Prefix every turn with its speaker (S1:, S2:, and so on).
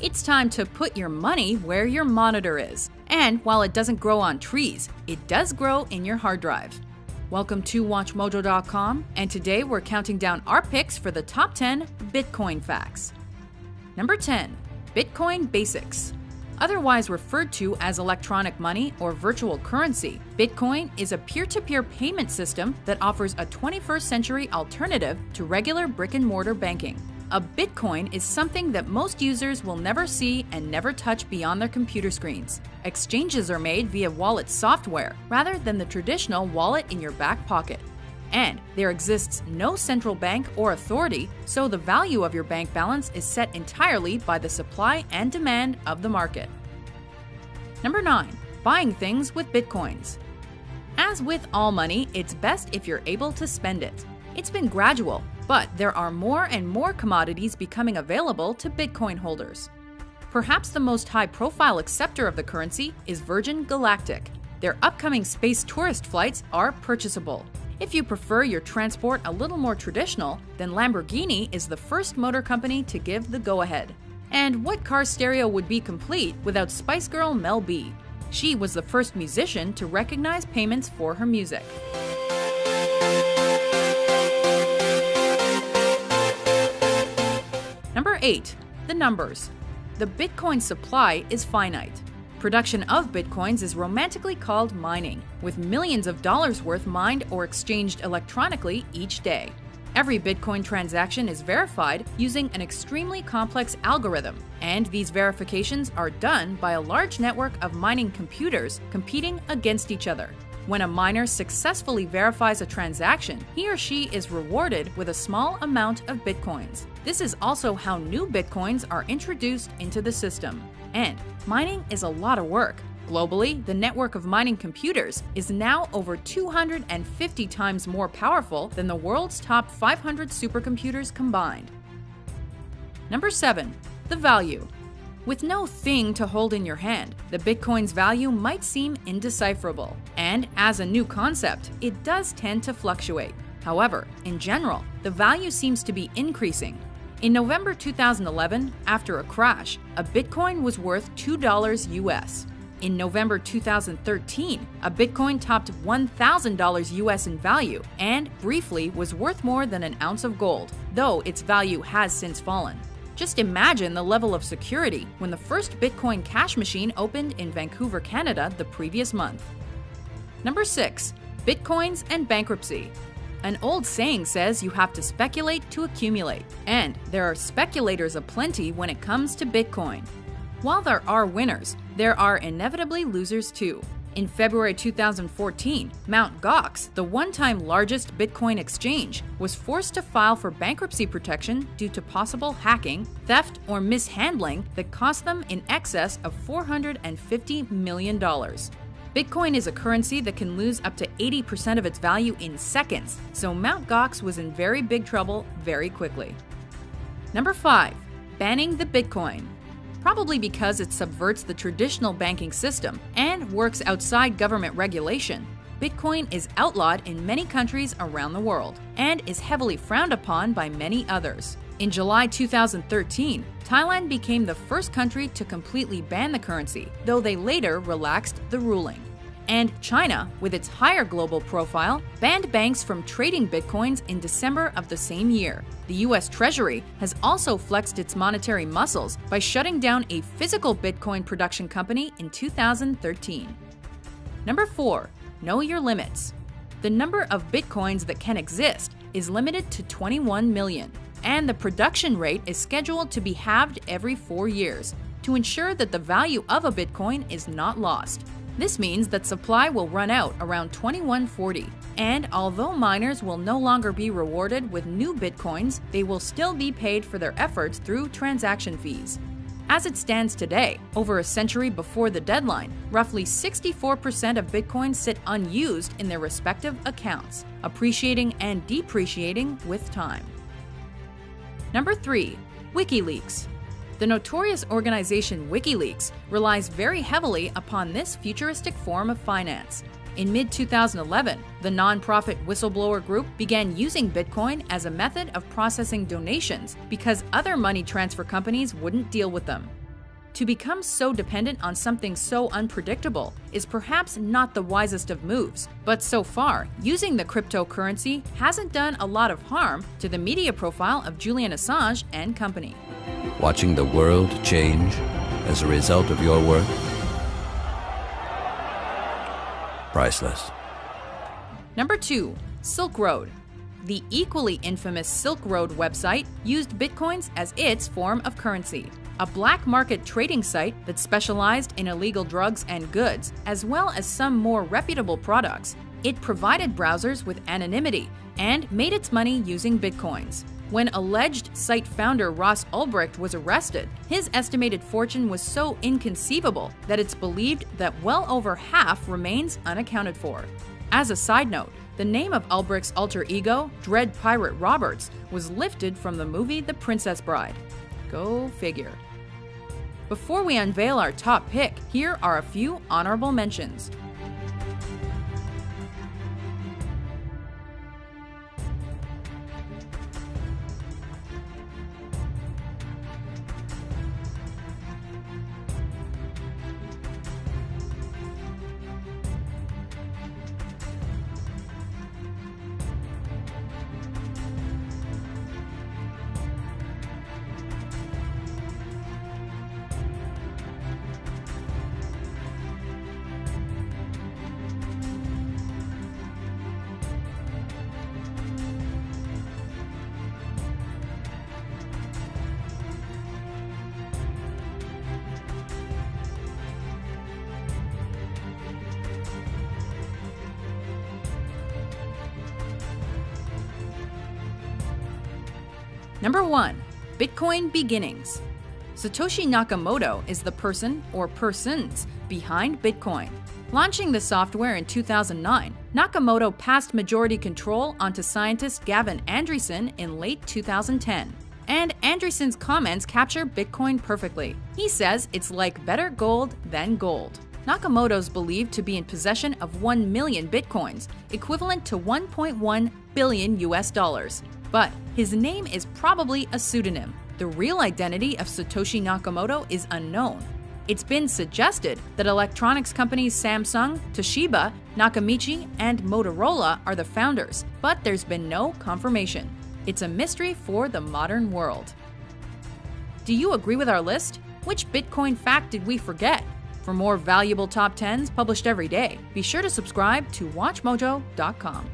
S1: It's time to put your money where your monitor is. And while it doesn't grow on trees, it does grow in your hard drive. Welcome to WatchMojo.com, and today we're counting down our picks for the top 10 Bitcoin facts. Number 10. Bitcoin Basics. Otherwise referred to as electronic money or virtual currency, Bitcoin is a peer-to-peer payment system that offers a 21st century alternative to regular brick-and-mortar banking. A Bitcoin is something that most users will never see and never touch beyond their computer screens. Exchanges are made via wallet software rather than the traditional wallet in your back pocket. And there exists no central bank or authority, so the value of your bank balance is set entirely by the supply and demand of the market. Number 9. Buying things with Bitcoins. As with all money, it's best if you're able to spend it. It's been gradual, but there are more and more commodities becoming available to Bitcoin holders. Perhaps the most high-profile acceptor of the currency is Virgin Galactic. Their upcoming space tourist flights are purchasable. If you prefer your transport a little more traditional, then Lamborghini is the first motor company to give the go-ahead. And what car stereo would be complete without Spice Girl Mel B? She was the first musician to recognize payments for her music. Number 8. The numbers. The Bitcoin supply is finite. Production of Bitcoins is romantically called mining, with millions of dollars worth mined or exchanged electronically each day. Every Bitcoin transaction is verified using an extremely complex algorithm, and these verifications are done by a large network of mining computers competing against each other. When a miner successfully verifies a transaction, he or she is rewarded with a small amount of Bitcoins. This is also how new Bitcoins are introduced into the system. And mining is a lot of work. Globally, the network of mining computers is now over 250 times more powerful than the world's top 500 supercomputers combined. Number 7. The value. With no thing to hold in your hand, the Bitcoin's value might seem indecipherable. And as a new concept, it does tend to fluctuate. However, in general, the value seems to be increasing. In November 2011, after a crash, a Bitcoin was worth $2 US. In November 2013, a Bitcoin topped $1,000 US in value and briefly was worth more than an ounce of gold, though its value has since fallen. Just imagine the level of security when the first Bitcoin cash machine opened in Vancouver, Canada the previous month. Number 6. Bitcoins and bankruptcy. An old saying says you have to speculate to accumulate, and there are speculators aplenty when it comes to Bitcoin. While there are winners, there are inevitably losers too. In February 2014, Mt. Gox, the one-time largest Bitcoin exchange, was forced to file for bankruptcy protection due to possible hacking, theft, or mishandling that cost them in excess of $450 million. Bitcoin is a currency that can lose up to 80% of its value in seconds, so Mt. Gox was in very big trouble very quickly. Number 5. Banning the Bitcoin. Probably because it subverts the traditional banking system and works outside government regulation, Bitcoin is outlawed in many countries around the world and is heavily frowned upon by many others. In July 2013, Thailand became the first country to completely ban the currency, though they later relaxed the ruling. And China, with its higher global profile, banned banks from trading Bitcoins in December of the same year. The US Treasury has also flexed its monetary muscles by shutting down a physical Bitcoin production company in 2013. Number 4. Know your limits. The number of Bitcoins that can exist is limited to 21 million, and the production rate is scheduled to be halved every 4 years to ensure that the value of a Bitcoin is not lost. This means that supply will run out around 2140, and although miners will no longer be rewarded with new Bitcoins, they will still be paid for their efforts through transaction fees. As it stands today, over a century before the deadline, roughly 64% of Bitcoins sit unused in their respective accounts, appreciating and depreciating with time. Number 3. WikiLeaks. The notorious organization WikiLeaks relies very heavily upon this futuristic form of finance. In mid-2011, the nonprofit whistleblower group began using Bitcoin as a method of processing donations because other money transfer companies wouldn't deal with them. To become so dependent on something so unpredictable is perhaps not the wisest of moves, but so far, using the cryptocurrency hasn't done a lot of harm to the media profile of Julian Assange and company.
S2: Watching the world change as a result of your work? Priceless.
S1: Number 2. Silk Road. The equally infamous Silk Road website used Bitcoins as its form of currency. A black market trading site that specialized in illegal drugs and goods, as well as some more reputable products. It provided browsers with anonymity and made its money using Bitcoins. When alleged site founder Ross Ulbricht was arrested, his estimated fortune was so inconceivable that it's believed that well over half remains unaccounted for. As a side note, the name of Ulbricht's alter ego, Dread Pirate Roberts, was lifted from the movie The Princess Bride. Go figure. Before we unveil our top pick, here are a few honorable mentions. Number 1. Bitcoin Beginnings. Satoshi Nakamoto is the person or persons behind Bitcoin. Launching the software in 2009, Nakamoto passed majority control onto scientist Gavin Andresen in late 2010. And Andresen's comments capture Bitcoin perfectly. He says it's like better gold than gold. Nakamoto's believed to be in possession of 1 million Bitcoins, equivalent to 1.1 billion US dollars. But his name is probably a pseudonym. The real identity of Satoshi Nakamoto is unknown. It's been suggested that electronics companies Samsung, Toshiba, Nakamichi, and Motorola are the founders, but there's been no confirmation. It's a mystery for the modern world. Do you agree with our list? Which Bitcoin fact did we forget? For more valuable top 10s published every day, be sure to subscribe to WatchMojo.com.